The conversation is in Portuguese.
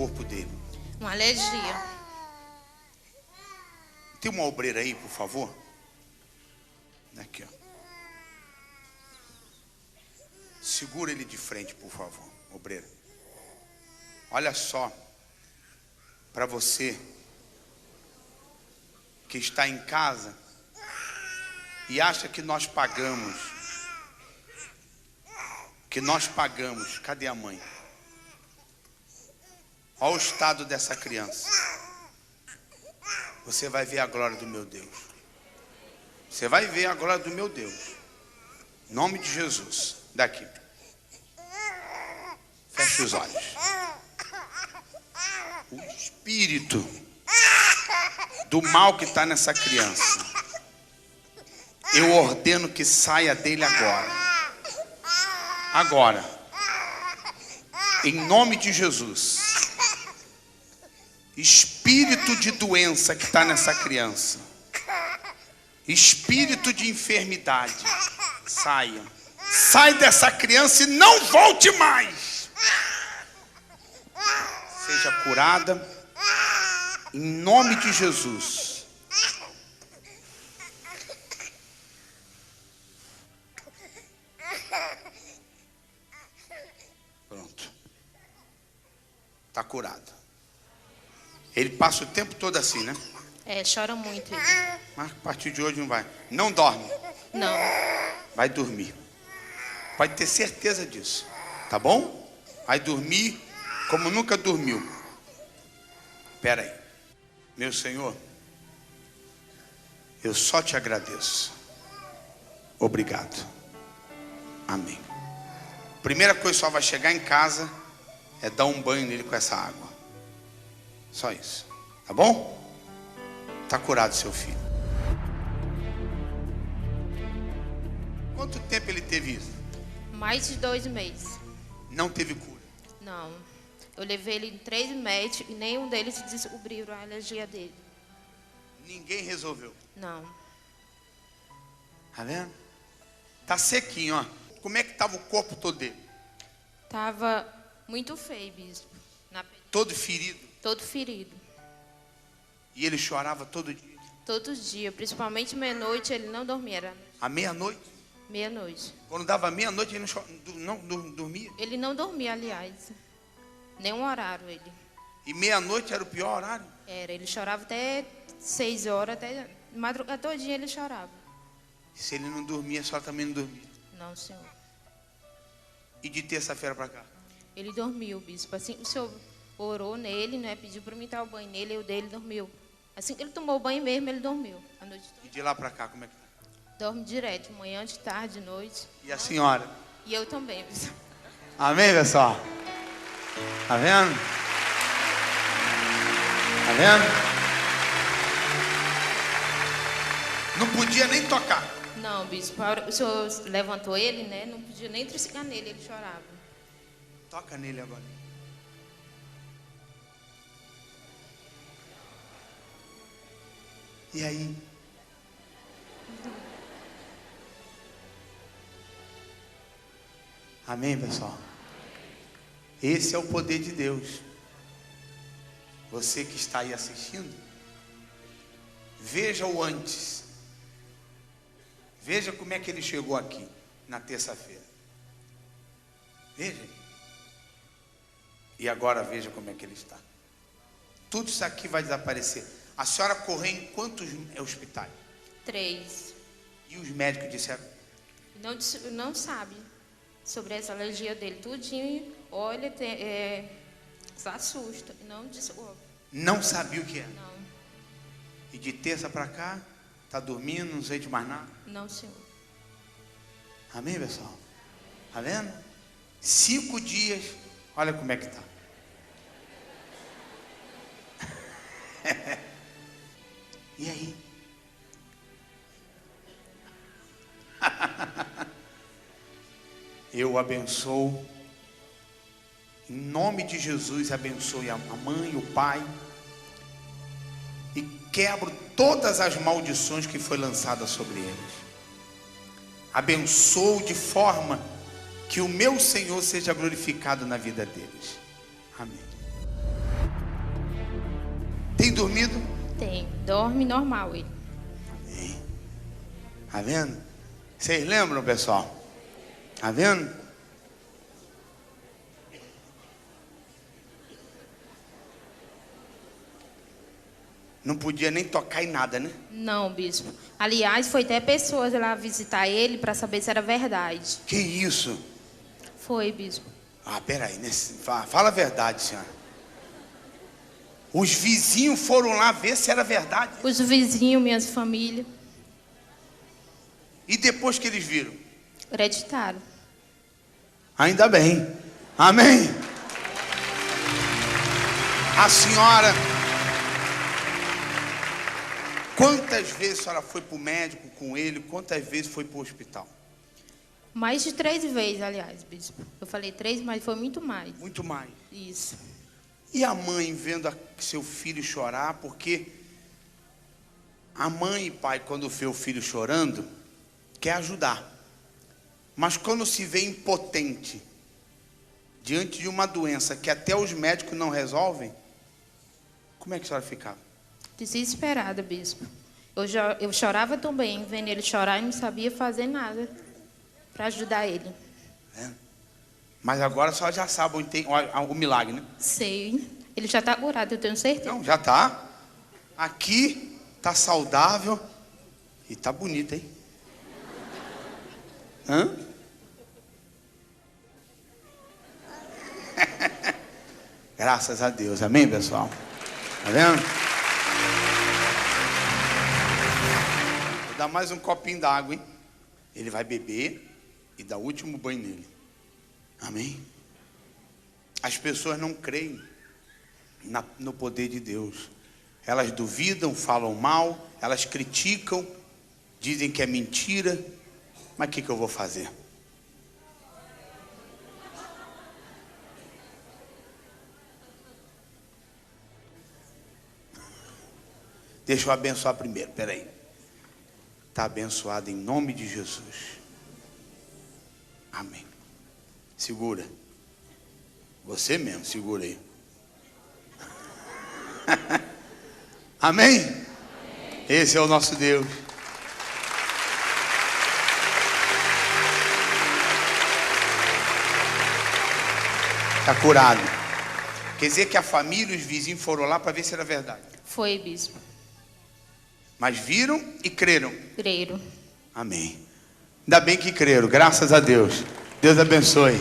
corpo dele? Uma alergia. Tem uma obreira aí, por favor? Aqui, ó. Segura ele de frente, por favor, obreira. Olha só, para você que está em casa e acha que nós pagamos. Cadê a mãe? Olha o estado dessa criança. Você vai ver a glória do meu Deus. Você vai ver a glória do meu Deus. Em nome de Jesus. Daqui. Feche os olhos. O espírito do mal que está nessa criança, eu ordeno que saia dele agora. Agora. Em nome de Jesus. Espírito de doença que está nessa criança. Espírito de enfermidade. Saia. Sai dessa criança e não volte mais. Seja curada. Em nome de Jesus. Pronto. Está curado. Ele passa o tempo todo assim, né? Chora muito ele. Mas a partir de hoje não vai. Não dorme. Não. Vai dormir. Pode ter certeza disso. Tá bom? Vai dormir como nunca dormiu. Espera aí. Meu Senhor, eu só te agradeço. Obrigado. Amém. Primeira coisa, só vai chegar em casa é dar um banho nele com essa água. Só isso. Tá bom? Está curado seu filho. Quanto tempo ele teve isso? Mais de 2 meses. Não teve cura? Não. Eu levei ele em 3 médicos e nenhum deles descobriram a alergia dele. Ninguém resolveu? Não. Tá vendo? Tá sequinho, ó. Como é que estava o corpo todo dele? Tava muito feio, bispo. Todo ferido? Todo ferido. E ele chorava todo dia? Todo dia, principalmente meia-noite, ele não dormia. Era À meia-noite? meia-noite. Quando dava meia-noite, ele não dormia? Ele não dormia, aliás. Nenhum horário ele. E meia-noite era o pior horário? Era, ele chorava até 6 horas, até madrugada todinha ele chorava. Se ele não dormia, a senhora também não dormia? Não, senhor. E de terça-feira para cá? Ele dormiu, bispo. Assim, o senhor orou nele, né? Pediu para mim dar o banho nele, e o dele dormiu. Assim que ele tomou o banho mesmo, ele dormiu. A noite toda. E de lá para cá, como é que tá? Dorme direto, de manhã, de tarde, de noite. E a senhora? E eu também, bispo. Amém, pessoal? Tá vendo? Tá vendo? Não podia nem tocar. Não, bispo. A hora que o senhor levantou ele, né? Não podia nem triscar nele, ele chorava. Toca nele agora. E aí? Amém, pessoal? Esse é o poder de Deus. Você que está aí assistindo, veja o antes. Veja como é que ele chegou aqui na terça-feira. Veja. E agora veja como é que ele está. Tudo isso aqui vai desaparecer. A senhora correu em quantos hospitais? 3. E os médicos disseram? Não sabe sobre essa alergia dele. Tudinho, olha, se assusta. Não disse. Não sabia o que era? Não. E de terça para cá, está dormindo, não sei de mais nada? Não, senhor. Amém, pessoal? Tá vendo? 5 dias, olha como é que está. E aí? Eu abençoo, em nome de Jesus, abençoe a mãe, o pai, e quebro todas as maldições que foi lançada sobre eles. Abençoo de forma que o meu Senhor seja glorificado na vida deles. Amém. Tem dormido? Tem. Dorme normal ele. Tá vendo? Vocês lembram, pessoal? Tá vendo? Não podia nem tocar em nada, né? Não, bispo. Aliás, foi até pessoas lá visitar ele para saber se era verdade. Que isso? Foi, bispo. Ah, peraí, né? Fala a verdade, senhora. Os vizinhos foram lá ver se era verdade. Os vizinhos, minhas famílias. E depois que eles viram? Acreditaram. Ainda bem. Amém? A senhora... Quantas vezes a senhora foi para o médico com ele? Quantas vezes foi para o hospital? Mais de 3 vezes, aliás, bispo. Eu falei 3, mas foi muito mais. Muito mais. Isso. E a mãe vendo seu filho chorar? Porque a mãe e pai, quando vê o filho chorando, quer ajudar. Mas quando se vê impotente diante de uma doença que até os médicos não resolvem, como é que a senhora ficava? Desesperada, bispo. Eu chorava também, vendo ele chorar e não sabia fazer nada para ajudar ele. É. Mas agora a senhora já sabe o milagre, né? Sei. Ele já está curado, eu tenho certeza. Não, já está. Aqui está saudável e está bonito, hein? Hã? Graças a Deus. Amém, pessoal? Tá vendo? Vou dar mais um copinho d'água, hein? Ele vai beber e dar o último banho nele. Amém? As pessoas não creem no poder de Deus. Elas duvidam, falam mal, elas criticam, dizem que é mentira. Mas o que eu vou fazer? Deixa eu abençoar primeiro, peraí. Está abençoado em nome de Jesus. Amém. Segura. Você mesmo, segura aí. Amém? Esse é o nosso Deus. Está curado. Quer dizer que a família e os vizinhos foram lá para ver se era verdade. Foi, bispo. Mas viram e creram. Creram. Amém. Ainda bem que creram, graças a Deus. Deus abençoe.